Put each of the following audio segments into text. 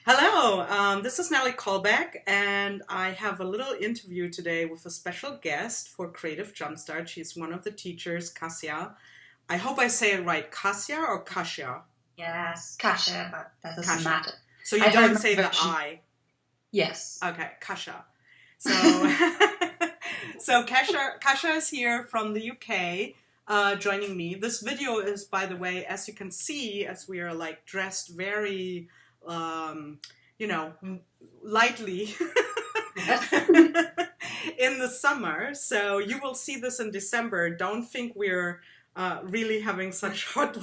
Hello, this is Nellie Callback, and I have a little interview today with a special guest for Creative Jumpstart. She's one of the teachers, Kasia. I hope I say it right, Kasia or Kasia? Yes, Kasia, but that doesn't Kasia. matter. So you don't say the I? Yes. Okay, Kasia. So, so Kasia is here from the UK, joining me. This video is, by the way, as you can see, as we are like dressed very... lightly in the summer. So you will see this in December. Don't think we're really having such hot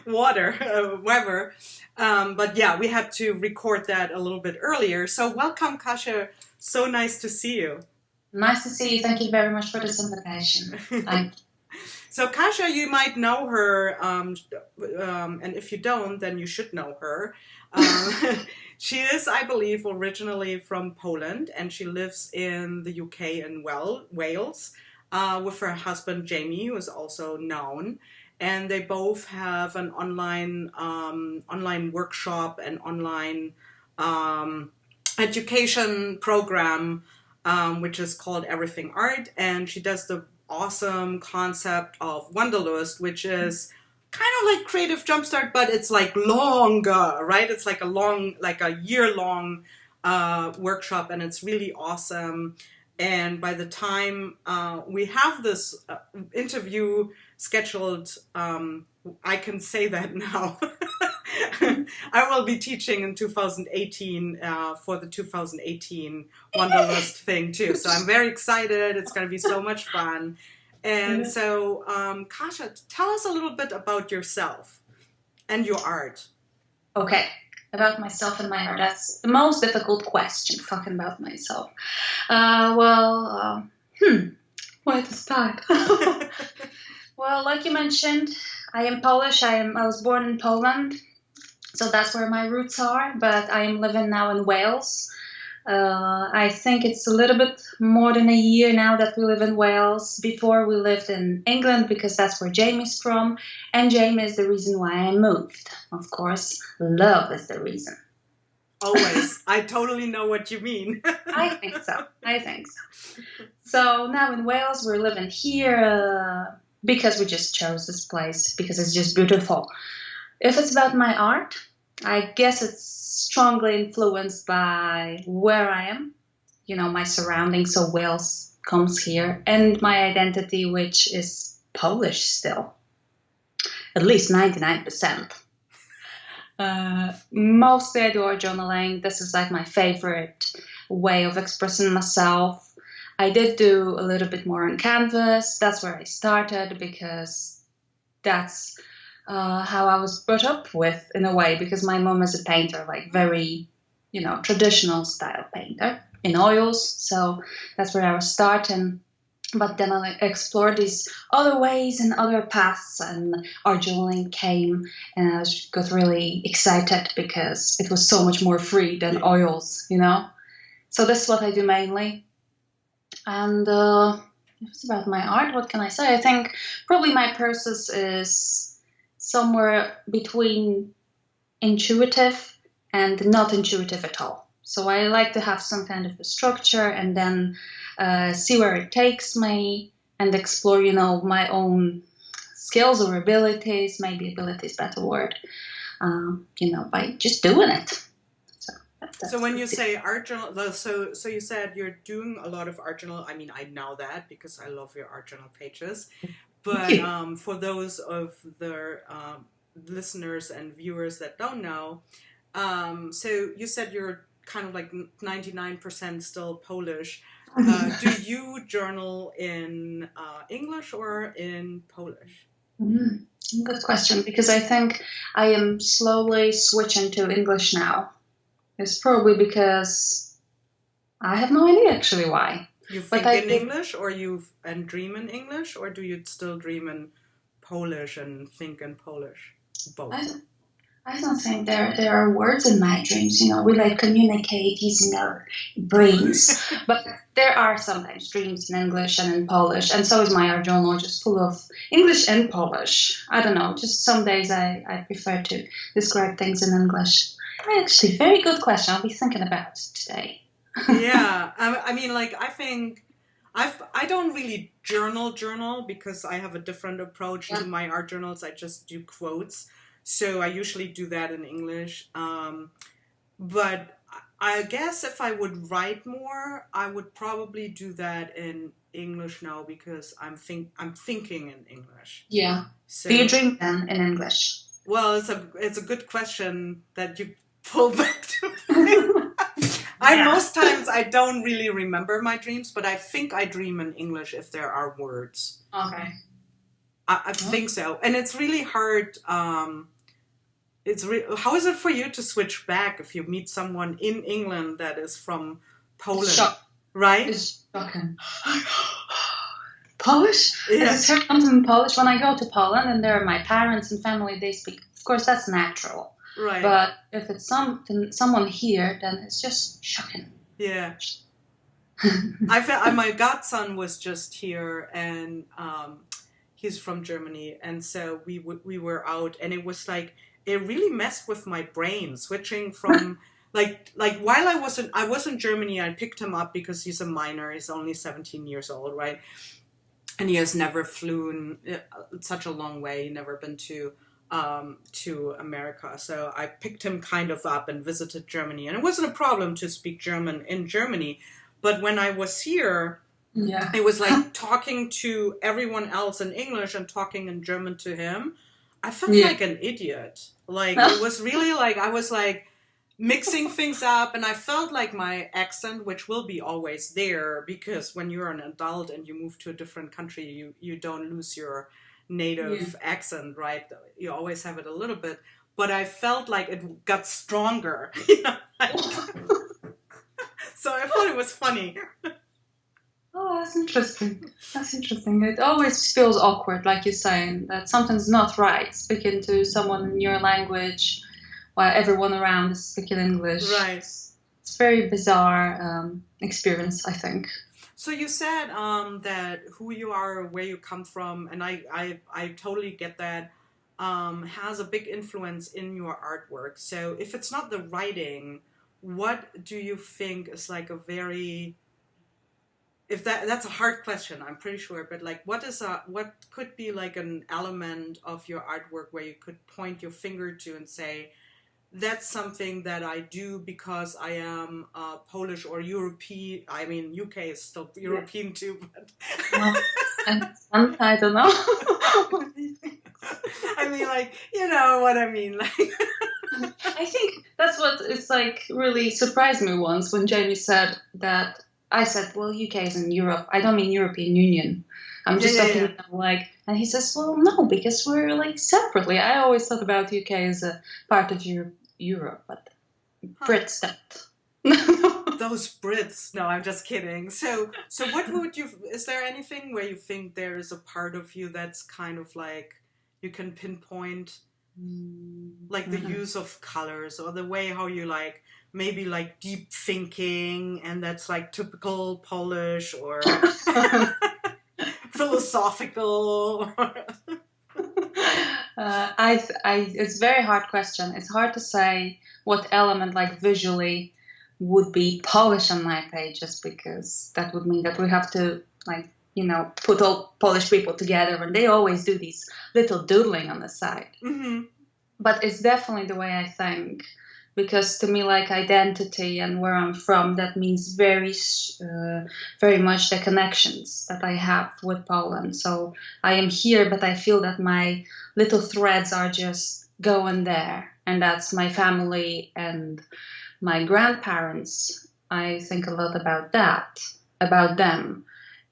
weather. But yeah, we had to record that a little bit earlier. So welcome, Kasia. So nice to see you. Nice to see you. Thank you very much for this invitation. So Kasia, you might know her, and if you don't, then you should know her. She is, I believe, originally from Poland, and she lives in the UK and Wales with her husband Jamie, who is also known. And they both have an online workshop and online education program, which is called Everything Art. And she does the awesome concept of Wanderlust, which is kind of like Creative Jumpstart, but it's like longer, right? It's like a year-long workshop, and it's really awesome. And by the time we have this interview scheduled, I can say that now. I will be teaching in 2018 for the 2018 Wanderlust thing too. So I'm very excited. It's going to be so much fun. And so, Kasia, tell us a little bit about yourself and your art. Okay, about myself and my art. That's the most difficult question, talking about myself. Where to start? Well, like you mentioned, I am Polish. I was born in Poland, so that's where my roots are. But I am living now in Wales. I think it's a little bit more than a year now that we live in Wales. Before we lived in England because that's where Jamie's from. And Jamie is the reason why I moved. Of course, love is the reason. Always. I totally know what you mean. I think so. So now in Wales, we're living here because we just chose this place because it's just beautiful. If it's about my art, I guess it's strongly influenced by where I am, my surroundings. So Wales comes here, and my identity, which is Polish still, at least 99%. Mostly I do art journaling. This is like my favorite way of expressing myself. I did do a little bit more on canvas. That's where I started because that's how I was brought up with, in a way, because my mom is a painter, like very, traditional style painter in oils. So that's where I was starting. But then I explored these other ways and other paths, and art journaling came, and I got really excited because it was so much more free than oils, So this is what I do mainly. And it's about my art. What can I say? I think probably my process is somewhere between intuitive and not intuitive at all. So I like to have some kind of a structure and then see where it takes me and explore, my own skills or abilities. Maybe ability is a better word, by just doing it. So when you say art journal, so you said you're doing a lot of art journal. I mean, I know that because I love your art journal pages. But for those of the listeners and viewers that don't know, so you said you're kind of like 99% still Polish. Do you journal in English or in Polish? Good question, because I think I am slowly switching to English now. It's probably because I have no idea actually why. You think in English, or and dream in English, or do you still dream in Polish and think in Polish? Both. I don't think there are words in my dreams. We like communicate using our brains. But there are sometimes dreams in English and in Polish, and so is my art journal, just full of English and Polish. I don't know. Just some days I prefer to describe things in English. Actually, very good question. I'll be thinking about it today. Yeah, I mean, like, I think I don't really journal because I have a different approach to my art journals. I just do quotes, so I usually do that in English. But I guess if I would write more, I would probably do that in English now because I'm thinking in English. Yeah. So, Do you dream then in English? well, it's a good question that you pull back to me. Most times I don't really remember my dreams, but I think I dream in English if there are words. Okay. I think so, and it's really hard. How is it for you to switch back if you meet someone in England that is from Poland, right? It's shocking. Polish? Yeah. It's in Polish. When I go to Poland and there are my parents and family, they speak. Of course, that's natural. Right. But if it's someone here, then it's just shocking. Yeah. I felt my godson was just here, and he's from Germany, and so we were out, and it was like it really messed with my brain, switching from like while I was in Germany, I picked him up because he's a minor, he's only 17 years old, right, and he has never flown such a long way, never been to America. So I picked him kind of up and visited Germany. And it wasn't a problem to speak German in Germany. But when I was here, it was like talking to everyone else in English and talking in German to him. I felt like an idiot. Like, it was really like, I was like mixing things up. And I felt like my accent, which will be always there, because when you're an adult and you move to a different country, you don't lose your native accent, right? You always have it a little bit, but I felt like it got stronger. So I thought it was funny. Oh, that's interesting. It always feels awkward, like you're saying, that something's not right speaking to someone in your language while everyone around is speaking English. Right. It's a very bizarre experience, I think. So you said that who you are, where you come from, and I totally get that, has a big influence in your artwork. So if it's not the writing, what do you think is like a very, if that's a hard question, I'm pretty sure, but like what could be like an element of your artwork where you could point your finger to and say, that's something that I do because I am Polish or European. I mean, UK is still European too, but I don't know. I mean, like, you know what I mean. Like, I think that's what it's like. Really surprised me once when Jamie said that. I said, "Well, UK is in Europe. I don't mean European Union. I'm just talking like." And he says, "Well, no, because we're like separately. I always thought about UK as a part of Europe, but Brits don't." Those Brits. No, I'm just kidding. So what would you? Is there anything where you think there is a part of you that's kind of like you can pinpoint, like the use of colors or the way how you like maybe like deep thinking, and that's like typical Polish or philosophical? It's a very hard question. It's hard to say what element, like visually, would be Polish on my pages, because that would mean that we have to, like, you know, put all Polish people together, and they always do these little doodling on the side. Mm-hmm. But it's definitely the way I think, because to me, like, identity and where I'm from, that means very much the connections that I have with Poland. So I am here, but I feel that my little threads are just going there, and that's my family and my grandparents. I think a lot about that, about them,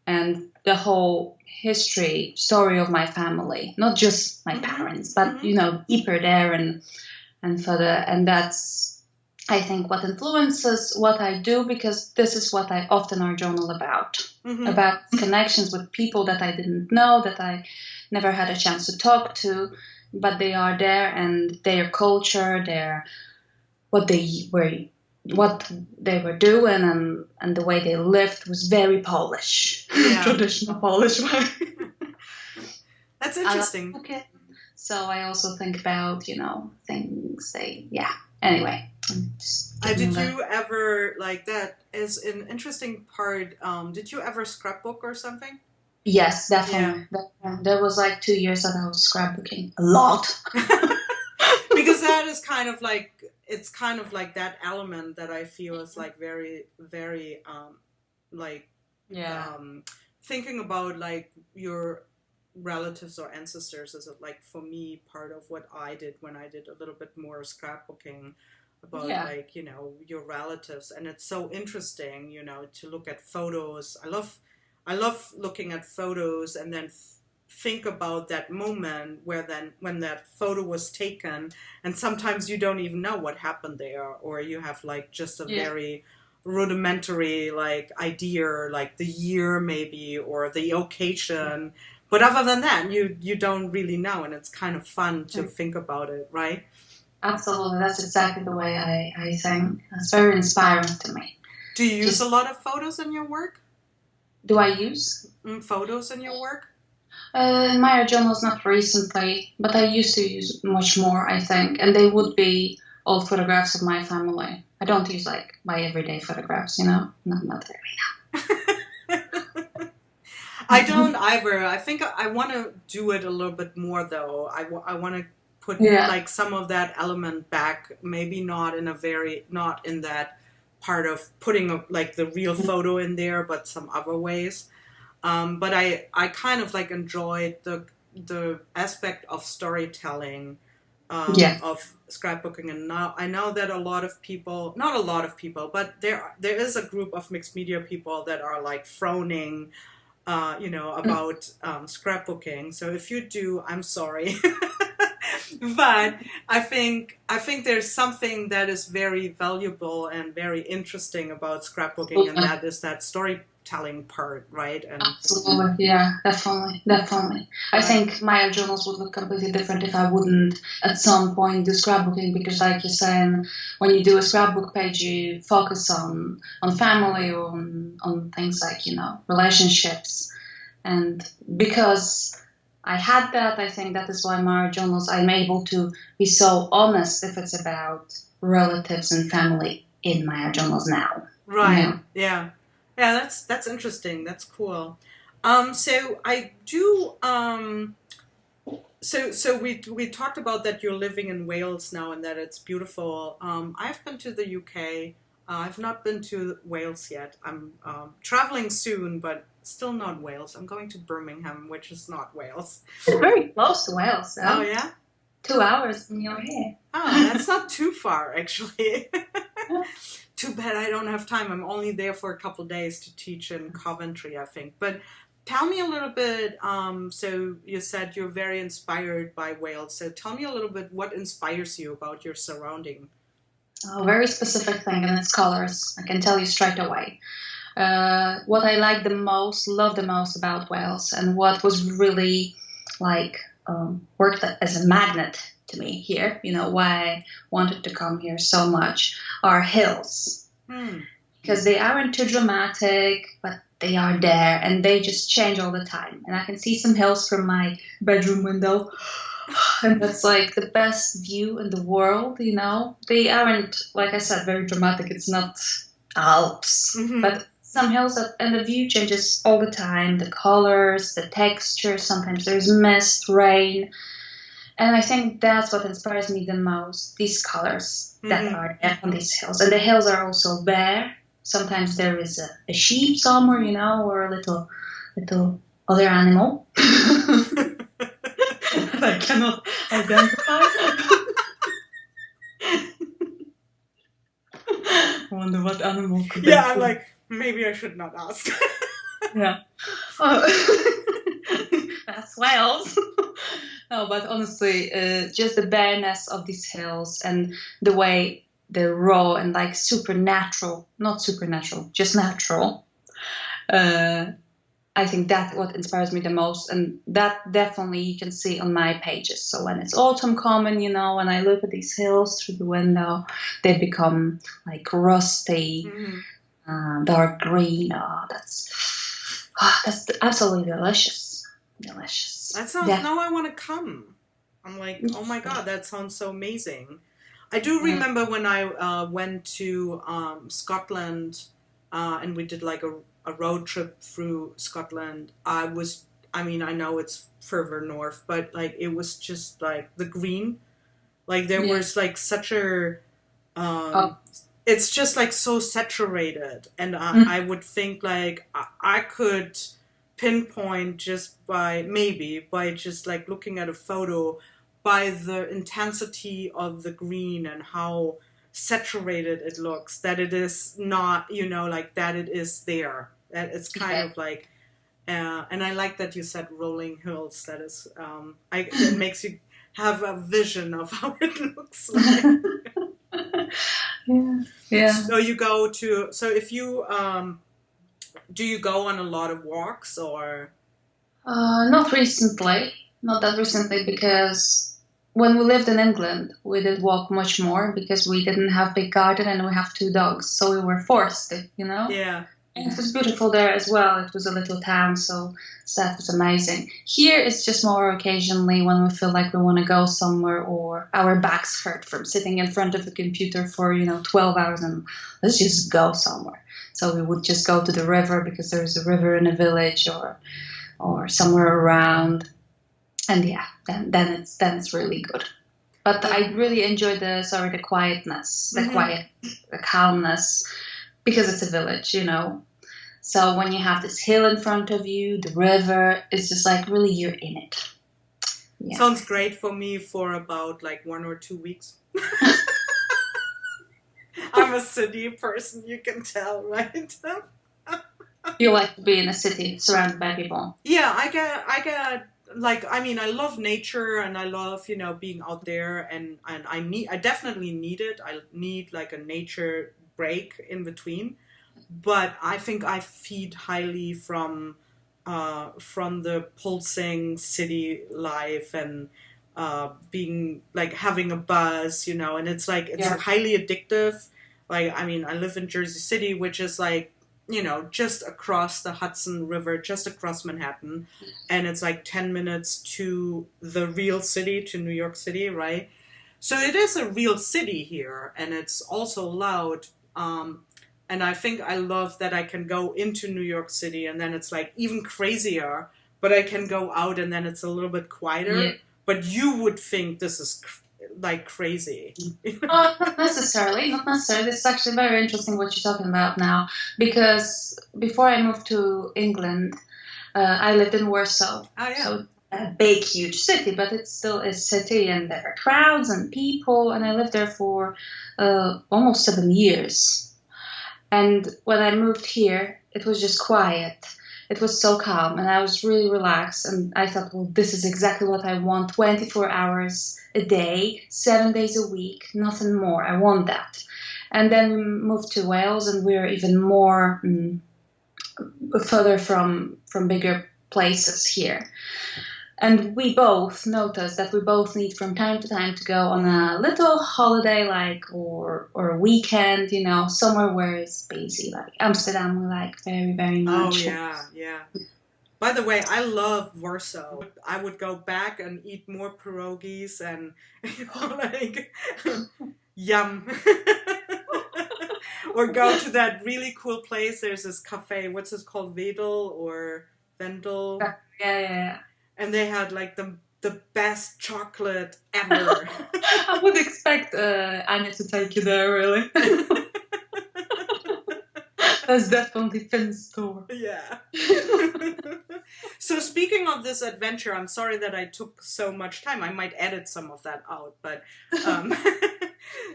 and the whole story of my family, not just my parents, but, you know, deeper there and further. And that's, I think, what influences what I do, because this is what I often are journal about connections with people that I didn't know, that I never had a chance to talk to, but they are there, and their culture, what they were doing, and the way they lived was very Polish, traditional Polish way. That's interesting. Okay. So I also think about, you know, things Anyway, did you ever, like, that is an interesting part, did you ever scrapbook or something? Yes, definitely. Yeah. There was like 2 years that I was scrapbooking a lot. Because that is kind of like, it's kind of like that element that I feel is like very, very, like, thinking about like your relatives or ancestors is like, for me, part of what I did when I did a little bit more scrapbooking about like, you know, your relatives. And it's so interesting, you know, to look at photos. I love looking at photos and then think about that moment when that photo was taken, and sometimes you don't even know what happened there, or you have like just a very rudimentary like idea, like the year maybe or the occasion, but other than that you don't really know, and it's kind of fun to think about it, right? Absolutely, that's exactly the way I think. It's very inspiring to me. Do you use a lot of photos in your work? Do I use photos in your work? In my journals, not recently, but I used to use much more, I think, and they would be old photographs of my family. I don't use like my everyday photographs, you know, not really now. I don't either. I think I want to do it a little bit more though. I want to put like some of that element back, maybe not in that part of putting like the real photo in there, but some other ways. But I kind of like enjoyed the aspect of storytelling, of scrapbooking, and now I know that not a lot of people, but there is a group of mixed media people that are like frowning, you know, about scrapbooking. So if you do, I'm sorry. But I think there's something that is very valuable and very interesting about scrapbooking, and that is that storytelling part, right? And absolutely, yeah, definitely. I think my journals would look completely different if I wouldn't at some point do scrapbooking, because like you're saying, when you do a scrapbook page, you focus on family or on things like, you know, relationships. And because I had that, I think that is why my journals, I'm able to be so honest if it's about relatives and family in my journals now. Right. Yeah. Yeah, that's interesting. That's cool. So I do. So we talked about that you're living in Wales now and that it's beautiful. I've been to the UK. I've not been to Wales yet. I'm traveling soon, but still not Wales. I'm going to Birmingham, which is not Wales. It's very close to Wales, though. Oh yeah. 2 hours from your here. Oh, that's not too far, actually. Too bad I don't have time. I'm only there for a couple of days to teach in Coventry, I think. But tell me a little bit, so you said you're very inspired by Wales. So tell me a little bit what inspires you about your surrounding. A very specific thing, and it's colors. I can tell you straight away. What I love the most about Wales, and what was really like worked as a magnet to me here, you know, why I wanted to come here so much, are hills. Because they aren't too dramatic, but they are there, and they just change all the time. And I can see some hills from my bedroom window, and that's like the best view in the world, you know. They aren't, like I said, very dramatic. It's not Alps, but some hills and the view changes all the time. The colors, the texture, sometimes there's mist, rain. And I think that's what inspires me the most, these colors that are there on these hills. And the hills are also bare. Sometimes there is a sheep somewhere, you know, or a little other animal that I cannot identify. I wonder what animal could be. Yeah, I'm like, maybe I should not ask. Yeah. That's Wales. No, but honestly, just the bareness of these hills and the way they're raw and like not supernatural, just natural. I think that's what inspires me the most, and that definitely you can see on my pages. So when it's autumn coming, you know, when I look at these hills through the window, they become like rusty, dark green. That's absolutely delicious. Delicious. That sounds. Now I want to come. I'm like, oh my god, that sounds so amazing. I do remember when I went to Scotland and we did like a road trip through Scotland. I mean, I know it's further north, but like it was just like the green. Like there Yeah. was like such a, Oh. it's just like so saturated. And Mm. I would think like I could pinpoint just by just like looking at a photo by the intensity of the green and how saturated it looks, that it is not, like that it is there. That it's kind Yeah. of like, and I like that you said rolling hills. That is, it makes you have a vision of how it looks like. Yeah. Yeah. So if you, do you go on a lot of walks or? Not recently, not that recently, because when we lived in England, we did walk much more because we didn't have big garden and we have 2 dogs, so we were forced to, Yeah. And it was beautiful there as well. It was a little town, so that was amazing. Here it's just more occasionally when we feel like we want to go somewhere or our backs hurt from sitting in front of the computer for 12 hours and let's just go somewhere. So we would just go to the river because there's a river in a village or somewhere around, and yeah, then it's really good. But I really enjoy the quietness, the calmness, because it's a village, So when you have this hill in front of you, the river, it's just like really you're in it. Yeah. Sounds great for me for about like 1 or 2 weeks. I'm a city person, you can tell, right? You like to be in a city surrounded by people. Yeah, I get like, I mean, I love nature and I love, being out there, and I definitely need it. I need like a nature break in between. But I think I feed highly from the pulsing city life and being like having a buzz, and it's like it's highly addictive. Like, I mean, I live in Jersey City, which is like, just across the Hudson River, just across Manhattan, and it's like 10 minutes to the real city, to New York City, right? So it is a real city here, and it's also loud. And I think I love that I can go into New York City and then it's like even crazier, but I can go out and then it's a little bit quieter. Yeah. But you would think this is like crazy. Not necessarily. Not necessarily. It's actually very interesting what you're talking about now, because before I moved to England, I lived in Warsaw. Oh, yeah. So a big, huge city, but it's still a city, and there are crowds and people, and I lived there for almost 7 years. And when I moved here, it was just quiet. It was so calm, and I was really relaxed. And I thought, well, this is exactly what I want: 24 hours a day, 7 days a week, nothing more. I want that. And then we moved to Wales, and we're even more further from bigger places here. And we both noticed that we both need from time to time to go on a little holiday, or a weekend, somewhere where it's busy. Like Amsterdam, we like very, very much. Oh, yeah. By the way, I love Warsaw. I would go back and eat more pierogies and, like, yum. Or go to that really cool place. There's this cafe. What's this called? Vendel? Yeah. And they had like the best chocolate ever. I would expect Anya to take you there, really. That's definitely Finn's store. Yeah. So speaking of this adventure, I'm sorry that I took so much time. I might edit some of that out, but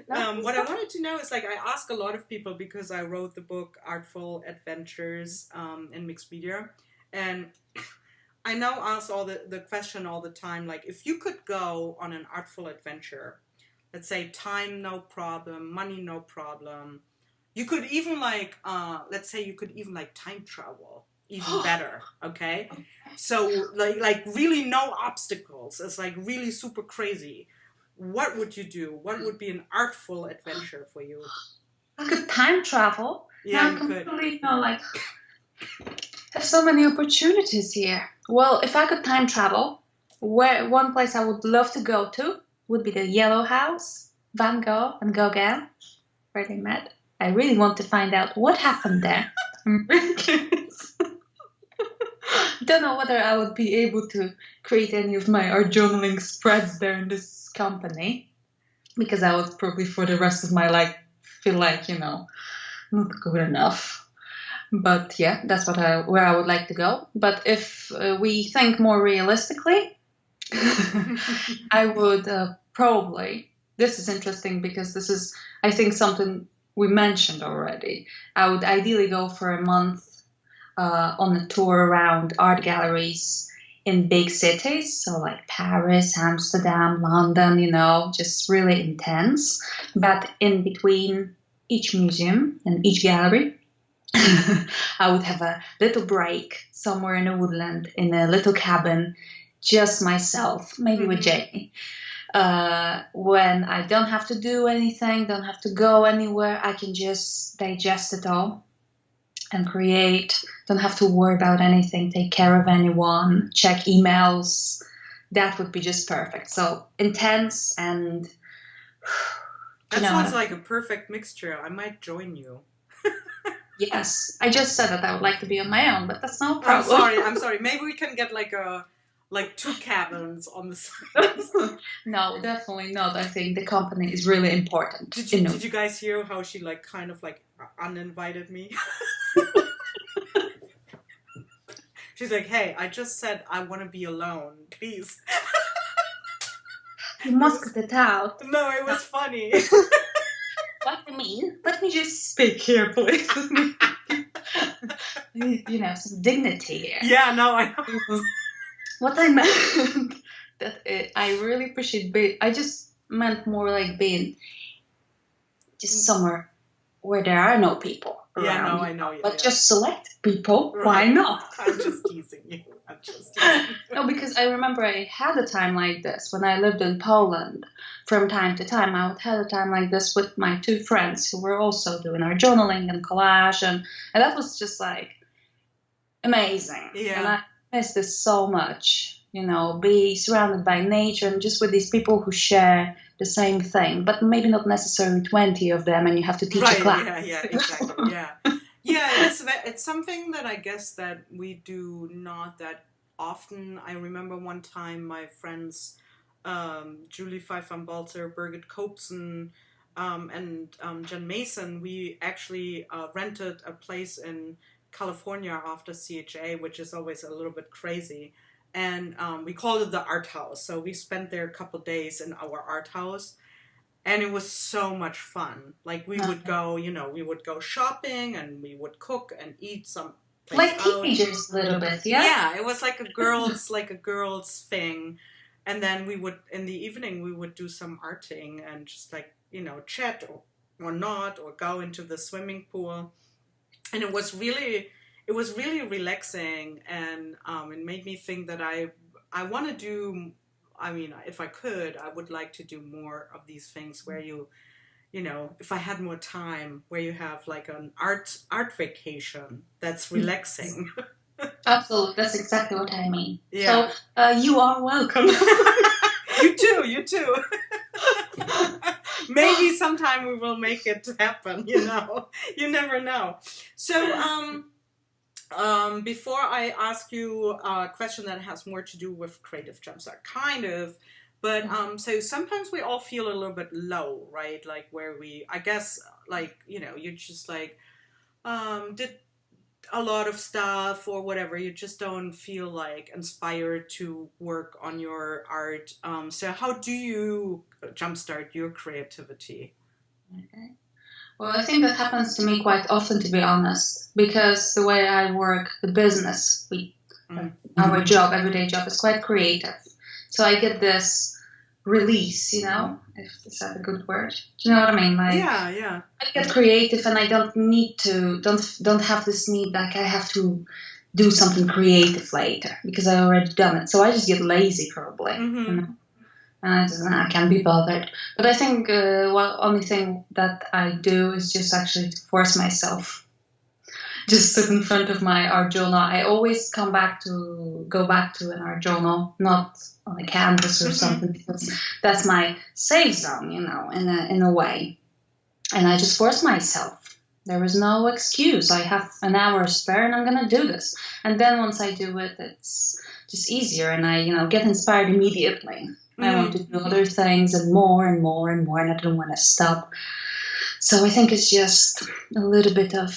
what I wanted to know is, like, I ask a lot of people because I wrote the book Artful Adventures in Mixed Media, and I now ask the question all the time, like, if you could go on an artful adventure, let's say time no problem, money no problem, you could even like, let's say you could even like time travel, even better, okay? So like really no obstacles, it's like really super crazy. What would you do? What would be an artful adventure for you? I could time travel. Yeah, now you could. Completely, there's so many opportunities here. Well, if I could time travel, one place I would love to go to would be the Yellow House Van Gogh and Gauguin, where they met. I really want to find out what happened there. I'm really curious. Don't know whether I would be able to create any of my art journaling spreads there in this company, because I would probably for the rest of my life feel like, not good enough. But yeah, that's where I would like to go. But if we think more realistically, I would probably, this is interesting because this is, I think, something we mentioned already. I would ideally go for a month on a tour around art galleries in big cities, so like Paris, Amsterdam, London, just really intense. But in between each museum and each gallery, I would have a little break somewhere in a woodland, in a little cabin, just myself, maybe with Jamie. When I don't have to do anything, don't have to go anywhere, I can just digest it all and create, don't have to worry about anything, take care of anyone, check emails. That would be just perfect. So intense and... That sounds like a perfect mixture. I might join you. Yes, I just said that I would like to be on my own, but that's no problem. I'm sorry. Maybe we can get like 2 cabins on the side. No, definitely not. I think the company is really important. Did you guys hear how she kind of uninvited me? She's like, hey, I just said I want to be alone. Please. You must get it out. No, it was funny. What do you mean? Let me just speak here, please. Some dignity here. Yeah, no, I know. What I meant, that I really appreciate I just meant more like being just somewhere where there are no people around. Yeah, no, I know. Yeah, but just select people. Right. Why not? I'm just teasing you. No, because I remember I had a time like this when I lived in Poland. From time to time, I would have a time like this with my 2 friends who were also doing our journaling and collage, and that was just amazing. Yeah. And I miss this so much, be surrounded by nature and just with these people who share the same thing, but maybe not necessarily 20 of them, and you have to teach a class. Yeah, exactly. Yeah, it's something that I guess that we do not that often. I remember one time my friends, Julie Pfeiffer-Balzer, Birgit Kopsen, and Jen Mason, we actually rented a place in California after CHA, which is always a little bit crazy. And we called it the art house. So we spent there a couple days in our art house. And it was so much fun. Like we would go, we would go shopping and we would cook and eat some. Like teenagers a little bit, yeah? Yeah, it was like a girls thing. And then we would, in the evening, we would do some arting and just chat or not, or go into the swimming pool. And it was really relaxing, and it made me think that I want to do. I mean, if I could, I would like to do more of these things where if I had more time, where you have like an art vacation that's relaxing. Absolutely, that's exactly what I mean. Yeah. So you are welcome. You too. Maybe sometime we will make it happen, You never know. So, before I ask you a question that has more to do with Creative Jumpstart, kind of, but so sometimes we all feel a little bit low, right? Like where I guess, you just did a lot of stuff or whatever, you just don't feel inspired to work on your art. So how do you jumpstart your creativity? Okay. Well, I think that happens to me quite often, to be honest, because the way I work, the business, our job, everyday job, is quite creative. So I get this release, is that a good word? Do you know what I mean? Yeah. I get creative, and I don't need to, don't have this need, I have to do something creative later, because I already done it. So I just get lazy, probably. And I can't be bothered. But I think only thing that I do is just actually to force myself. just sit in front of my art journal. I always go back to an art journal, not on a canvas or something, because that's my safe zone, in a way. And I just force myself. There is no excuse. I have an hour spare and I'm going to do this. And then once I do it, it's just easier and I, get inspired immediately. I want to do other things and more and more and more, and I don't want to stop. So I think it's just a little bit of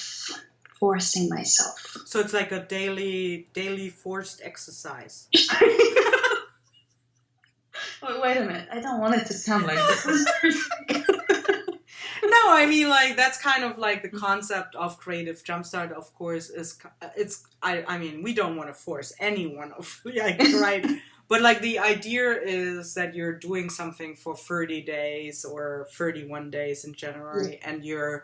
forcing myself. So it's like a daily forced exercise. Wait a minute. I don't want it to sound like this. No, I mean, like, that's kind of like the concept of Creative Jumpstart, of course, I mean, we don't want to force anyone, right? But, like, the idea is that you're doing something for 30 days or 31 days in January, and you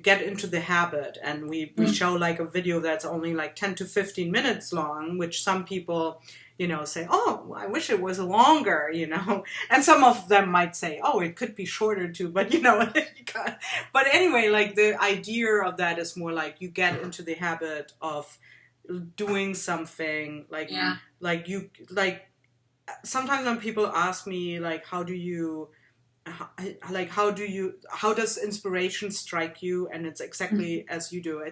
get into the habit, and we show, like, a video that's only, like, 10 to 15 minutes long, which some people... say, oh, I wish it was longer, and some of them might say, oh, it could be shorter too, but but anyway, like the idea of that is more like you get into the habit of doing something, sometimes when people ask me, like, how does inspiration strike you? And it's exactly as you do.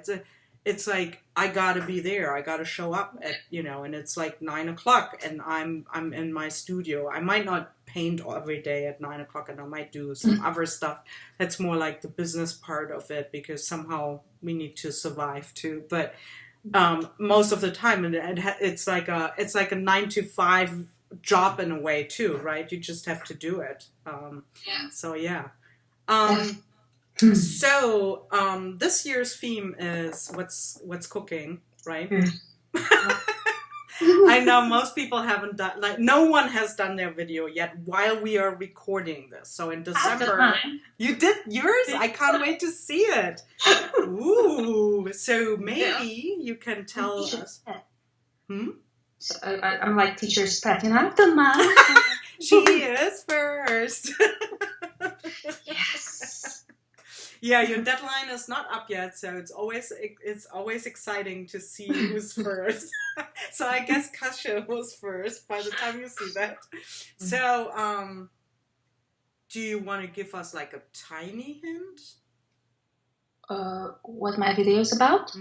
It's like, I gotta be there. I gotta show up at, and it's like 9:00 and I'm in my studio. I might not paint every day at 9:00 and I might do some other stuff. That's more like the business part of it, because somehow we need to survive too. But most of the time, it's like a 9 to 5 job in a way too, right? You just have to do it. So yeah. So this year's theme is what's cooking, right? I know most people haven't done, like, no one has done their video yet while we are recording this. So in December, you did yours? I can't wait to see it. Ooh, so maybe you can tell us. So I'm like teacher's pet, I've done mine. She is first. Yes. Yeah, your deadline is not up yet, so it's always exciting to see who's first. So I guess Kasia was first by the time you see that. So, do you want to give us like a tiny hint? What my video is about?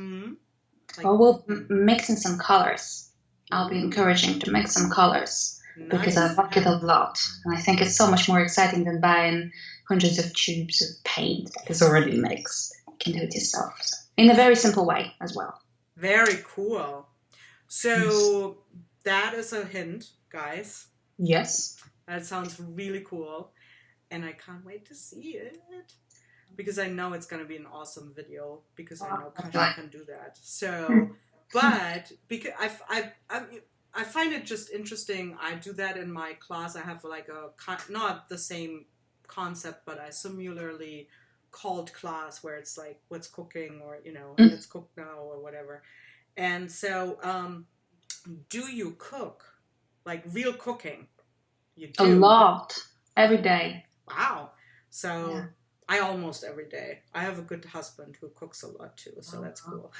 We'll mix in some colors. I'll be encouraging to mix some colors. Nice. Because I like it a lot. And I think it's so much more exciting than buying hundreds of tubes of paint that is already mixed. You can do it yourself. So, in a very simple way as well. Very cool. So that is a hint, guys. Yes. That sounds really cool. And I can't wait to see it. Because I know it's going to be an awesome video. Because I know Kasia can do that. So, but because I find it just interesting. I do that in my class. I have like not the same concept, but a similarly called class where it's like, what's cooking, or, let's cook now or whatever. And so, do you cook? Like real cooking? You do? A lot. Every day. Wow. So, I almost every day. I have a good husband who cooks a lot too, so that's cool.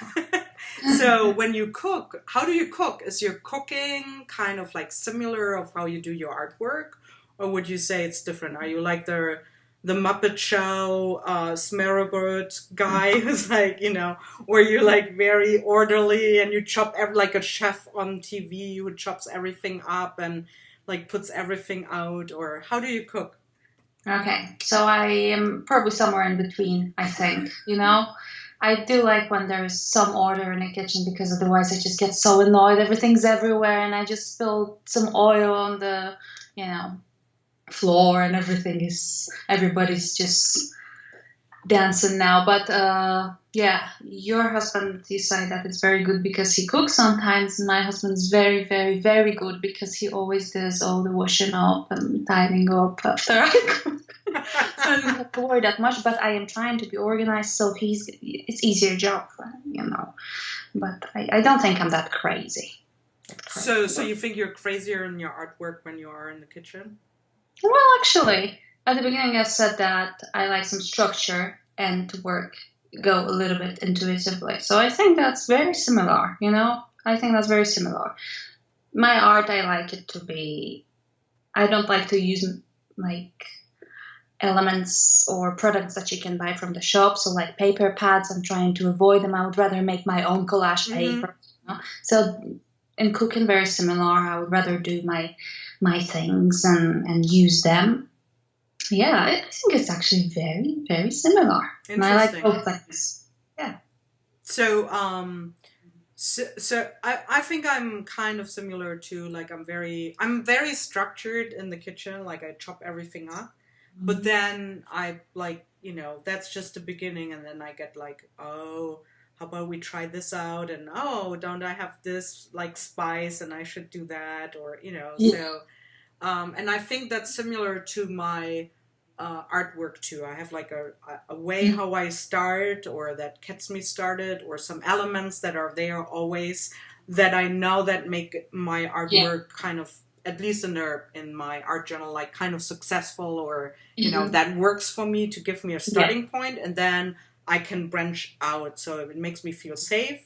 So when you cook, how do you cook? Is your cooking kind of like similar of how you do your artwork? Or would you say it's different? Are you like the Muppet Show Smearabird guy who's like, or you're like very orderly and you chop like a chef on TV who chops everything up and like puts everything out? Or how do you cook? Okay, so I am probably somewhere in between, I think, I do like when there's some order in the kitchen, because otherwise I just get so annoyed. Everything's everywhere and I just spilled some oil on the, floor and everybody's just dancing now. But your husband, you say that it's very good because he cooks sometimes. And my husband's very, very, very good because he always does all the washing up and tidying up after I cook. So I don't have to worry that much, but I am trying to be organized, so it's easier job, But I don't think I'm that crazy. So you think you're crazier in your artwork when you are in the kitchen? Well, actually, at the beginning I said that I like some structure and to work go a little bit intuitively. So I think that's very similar, I think that's very similar. My art, I like it to be, I don't like to use like elements or products that you can buy from the shop. So like paper pads, I'm trying to avoid them. I would rather make my own collage paper. So in cooking, very similar. I would rather do my things and use them. Yeah, I think it's actually very, very similar. And I like both things. Yeah. So, I think I'm kind of similar to, like, I'm very structured in the kitchen. Like, I chop everything up, but then I, like, that's just the beginning, and then I get like, oh, how about we try this out? And oh, don't I have this like spice, and I should do that, or Yeah. so. And I think that's similar to my artwork too. I have like a way how I start, or that gets me started, or some elements that are there always that I know that make my artwork kind of, at least in my art journal, like kind of successful, or that works for me to give me a starting point, and then I can branch out. So it makes me feel safe,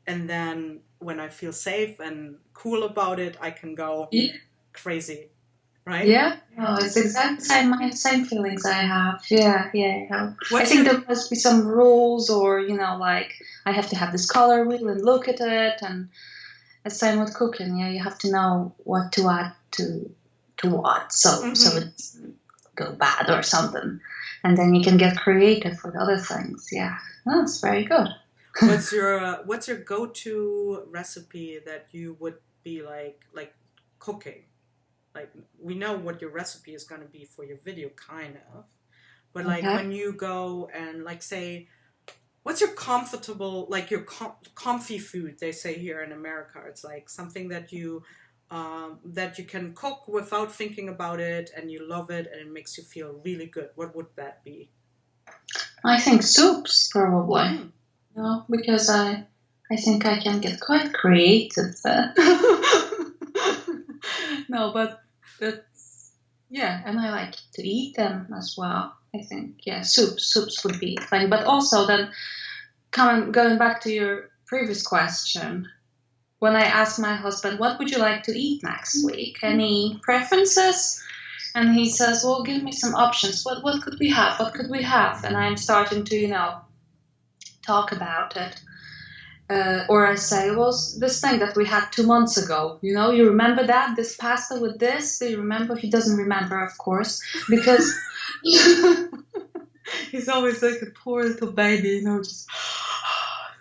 and then when I feel safe and cool about it, I can go crazy. Right? Yeah, no, it's exactly same feelings I have. Yeah. I think there must be some rules, or like I have to have this color wheel and look at it, and the same with cooking. Yeah, you have to know what to add to what, so it doesn't go bad or something, and then you can get creative with other things. Yeah, that's very good. What's your go-to recipe that you would be like cooking? Like, we know what your recipe is going to be for your video, kind of. But, like, when you go and, like, say, what's your comfortable, like, your comfy food, they say here in America. It's, like, something that you can cook without thinking about it, and you love it, and it makes you feel really good. What would that be? I think soups, probably. Because I think I can get quite creative then. No, but and I like to eat them as well. I think, soups would be a thing. But also then, going back to your previous question, when I asked my husband, what would you like to eat next week? Any preferences? And he says, well, give me some options. What could we have? What could we have? And I'm starting to, talk about it. Or I say, well, this thing that we had 2 months ago, you remember that? This pasta with this? Do you remember? He doesn't remember, of course, because he's always like a poor little baby, just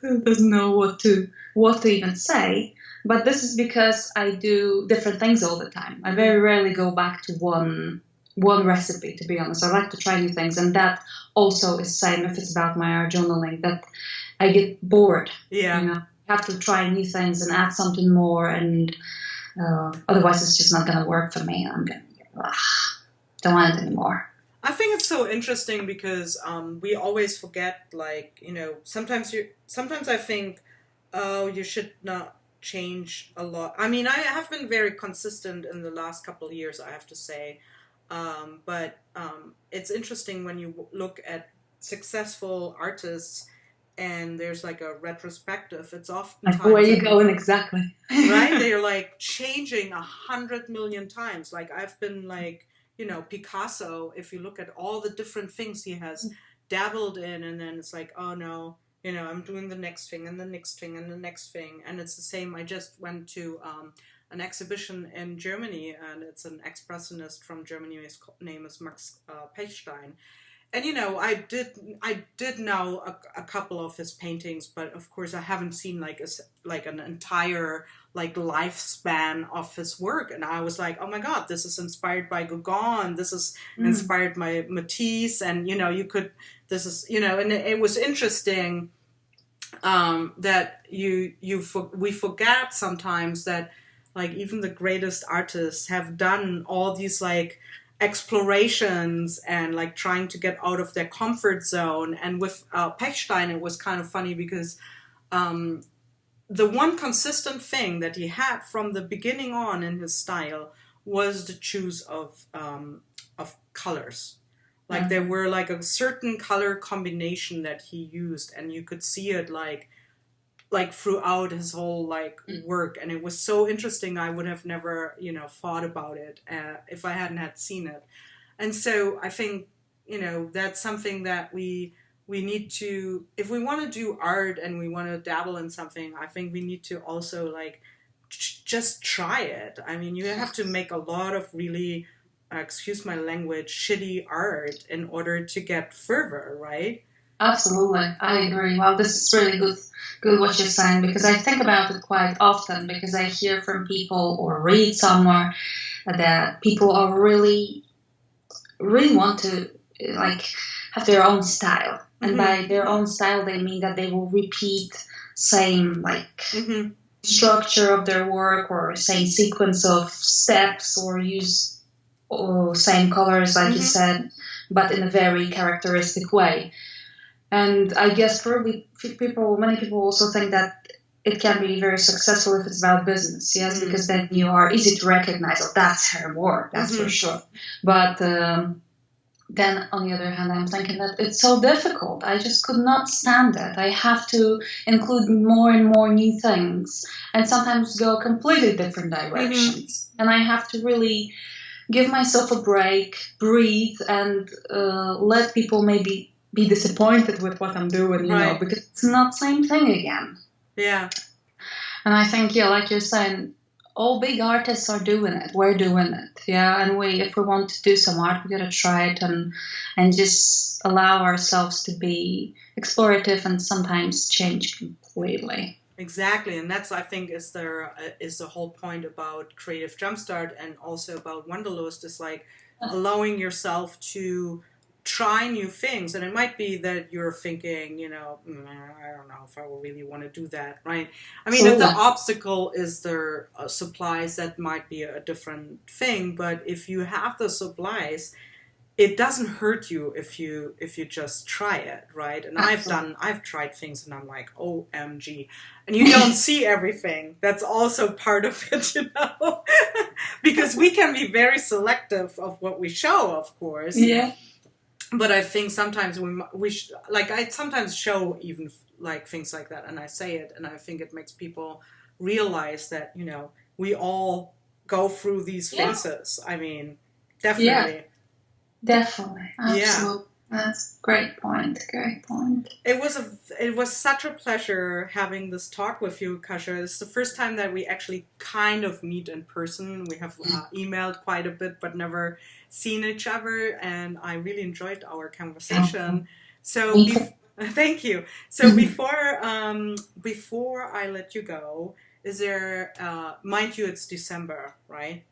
doesn't know what to even say. But this is because I do different things all the time. I very rarely go back to one recipe, to be honest. I like to try new things, and that also is same if it's about my art journaling, that I get bored. I have to try new things and add something more, and otherwise it's just not going to work for me. I'm going to don't want it anymore. I think it's so interesting because we always forget, like, sometimes I think, oh, you should not change a lot. I mean, I have been very consistent in the last couple of years, I have to say. But it's interesting when you look at successful artists and there's like a retrospective. It's often like, where are you going exactly? Right? They're like changing 100 million times. Like, I've been like, Picasso, if you look at all the different things he has dabbled in, and then it's like, oh no, I'm doing the next thing and the next thing and the next thing. And it's the same. I just went to an exhibition in Germany, and it's an expressionist from Germany. His name is Max Pechstein. And I did know a couple of his paintings, but of course I haven't seen like an entire like lifespan of his work. And I was like, oh my God, this is inspired by Gauguin. This is inspired by Matisse, and and it was interesting that we forget sometimes that, like, even the greatest artists have done all these like explorations and like trying to get out of their comfort zone. And with Pechstein, it was kind of funny because the one consistent thing that he had from the beginning on in his style was the choose of colors. Like there were like a certain color combination that he used, and you could see it like throughout his whole like work, and it was so interesting. I would have never, you know, thought about it if I hadn't had seen it. And so I think, you know, that's something that we need to, if we want to do art and we want to dabble in something, I think we need to also like just try it. I mean, you have to make a lot of really, excuse my language, shitty art in order to get further, right? Absolutely, I agree. Well, this is really good what you're saying, because I think about it quite often, because I hear from people or read somewhere that people are really want to like have their own style, and by their own style they mean that they will repeat same like structure of their work or same sequence of steps, or use same colors like you said, but in a very characteristic way. And I guess probably many people also think that it can be very successful if it's about business, yes, because then you are easy to recognize, oh, that's her work, that's for sure. But then on the other hand, I'm thinking that it's so difficult. I just could not stand it. I have to include more and more new things, and sometimes go completely different directions. And I have to really give myself a break, breathe, and let people maybe be disappointed with what I'm doing, you know, because it's not the same thing again. Yeah. And I think, yeah, like you're saying, all big artists are doing it. We're doing it, yeah. And if we want to do some art, we gotta try it and just allow ourselves to be explorative and sometimes change completely. Exactly, and that's, I think, is the whole point about Creative Jumpstart, and also about Wanderlust, is like allowing yourself to try new things. And it might be that you're thinking, you know, I don't know if I really want to do that, right? I mean, if the obstacle is their supplies, that might be a different thing. But if you have the supplies, it doesn't hurt you if you just try it, right? And I've tried things and I'm like, OMG. And you don't see everything. That's also part of it, you know? Because we can be very selective of what we show, of course. Yeah. But I think sometimes I sometimes show even like things like that, and I say it, and I think it makes people realize that, you know, we all go through these phases. I mean, definitely. Yeah. Definitely. Absolutely. That's a great point. Great point. It was such a pleasure having this talk with you, Kasia. It's the first time that we actually kind of meet in person. We have emailed quite a bit, but never seen each other, and I really enjoyed our conversation. So thank you. So before I let you go, is there mind you, it's December, right?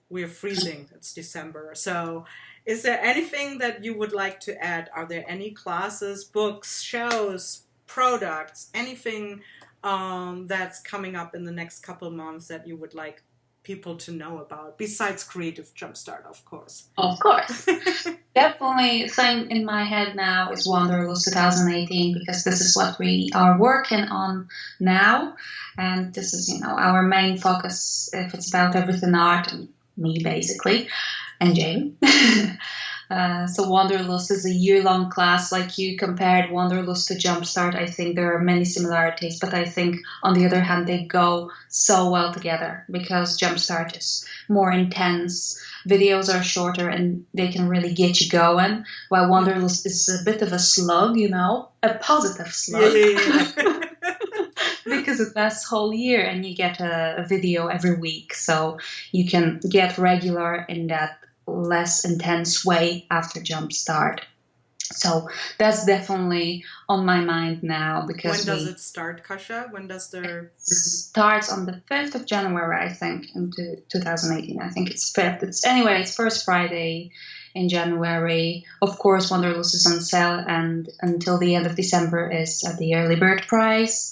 We're freezing. It's December. So is there anything that you would like to add? Are there any classes, books, shows, products, anything that's coming up in the next couple of months that you would like people to know about, besides Creative Jumpstart, of course? Of course. Definitely thing in my head now is Wanderlust 2018, because this is what we are working on now. And this is, you know, our main focus if it's about everything art, and me basically, and Jane. So Wanderlust is a year-long class. Like you compared Wanderlust to Jumpstart, I think there are many similarities, but I think on the other hand they go so well together, because Jumpstart is more intense, videos are shorter, and they can really get you going, while Wanderlust is a bit of a slug, you know, a positive slug. Yeah. Because it lasts whole year and you get a video every week, so you can get regular in that less intense way after Jumpstart. So that's definitely on my mind now, because when does it start, Kasia? When does it starts on the 5th of January, I think, into 2018. I think it's 5th. It's first Friday in January. Of course, Wanderlust is on sale, and until the end of December is at the early bird price.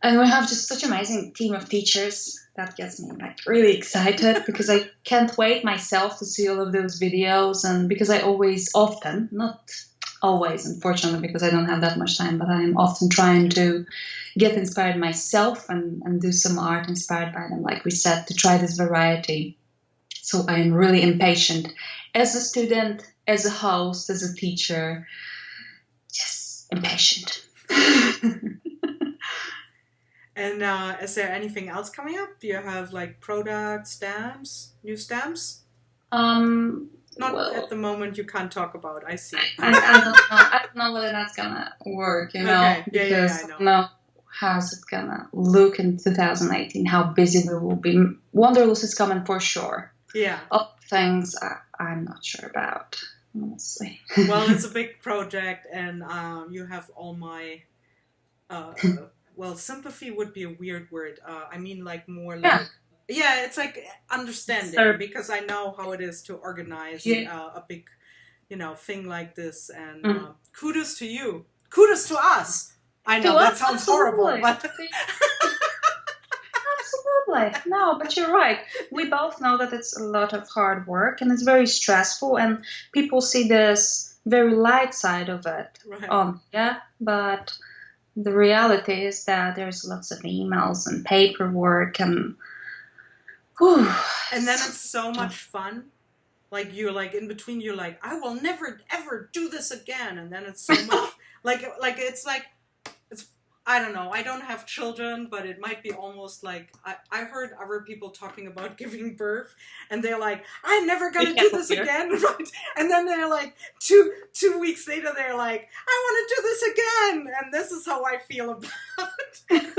And we have just such an amazing team of teachers. That gets me like really excited, because I can't wait myself to see all of those videos. And because I not always, unfortunately, because I don't have that much time, but I'm often trying to get inspired myself and do some art inspired by them, like we said, to try this variety. So I am really impatient as a student as a host, as a teacher, just impatient. And is there anything else coming up? Do you have like product stamps, new stamps? Not Well, at the moment. You can't talk about. I see. I don't know whether that's gonna work, you know, Okay. because I I know. don't know how's it gonna look in 2018, how busy we will be. Wanderlust is coming for sure. Yeah. Other things I'm not sure about, honestly. Well, it's a big project, and you have all my. Well, sympathy would be a weird word. I mean, like more like. Yeah, it's like understanding, because I know how it is to organize a big, thing like this. And kudos to you. Kudos to us. I know that sounds horrible, but absolutely. No, but you're right. We both know that it's a lot of hard work and it's very stressful, and people see this very light side of it. Right. But the reality is that there's lots of emails and paperwork and and then it's so much fun. Like you're like in between, you're like, I will never ever do this again, and then it's so much like it's like it's I don't know. I don't have children, but it might be almost like I heard other people talking about giving birth, and they're like, I'm never gonna do this again, right? And then they're like two weeks later, they're like, I want to do this again, and this is how I feel about it.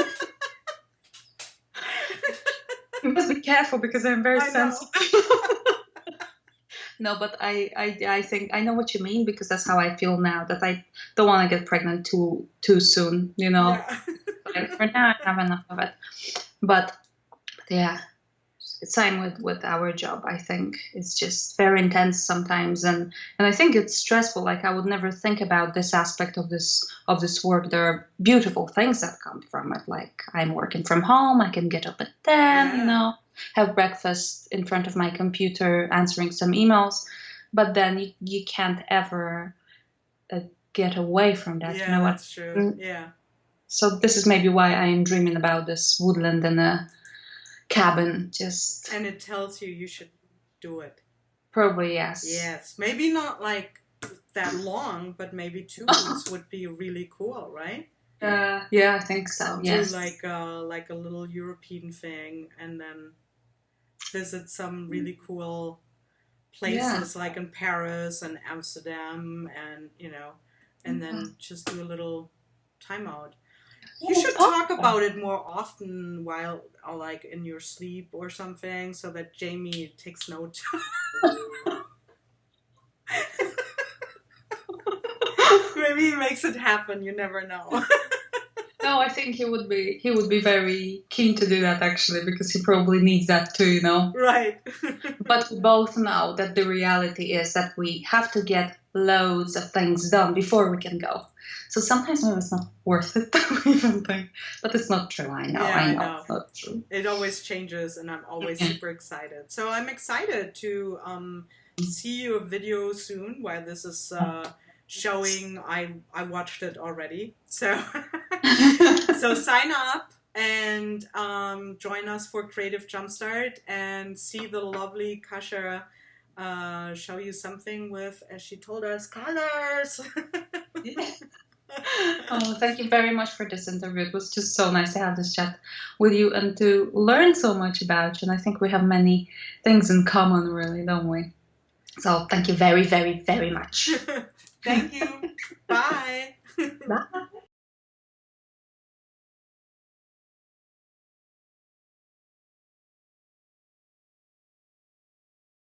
You must be careful because I'm very sensitive. No, but I think I know what you mean, because that's how I feel now, that I don't want to get pregnant too soon, you know. Yeah. Like, for now, I have enough of it. But yeah, same with our job. I think it's just very intense sometimes, and I think it's stressful. Like, I would never think about this aspect of this work. There are beautiful things that come from it. Like, I'm working from home. I can get up at 10, you know, have breakfast in front of my computer, answering some emails. But then you can't ever get away from that. Yeah, you know what? That's true. Yeah. So this is maybe why I am dreaming about this woodland and a cabin. And it tells you should do it. Probably, yes. Yes. Maybe not like that long, but maybe 2 weeks would be really cool, right? Yeah, I think so. Yes. Do like a little European thing, and then visit some really cool places like in Paris and Amsterdam, and and then just do a little timeout. You should talk about it more often while, like, in your sleep or something, so that Jamie takes note. Maybe he makes it happen. You never know. No, I think he would be very keen to do that, actually, because he probably needs that too, you know. Right. But we both know that the reality is that we have to get loads of things done before we can go. So sometimes maybe it's not worth it to even think. But it's not true, I know. Yeah, I know. It's not true. It always changes, and I'm always super excited. So I'm excited to see your video soon while this is showing. I watched it already. So so sign up and join us for Creative Jumpstart and see the lovely Kasia show you something with, as she told us, colors. Oh, thank you very much for this interview. It was just so nice to have this chat with you and to learn so much about you. And I think we have many things in common, really, don't we? So thank you very, very, very much. Thank you. Bye. Bye.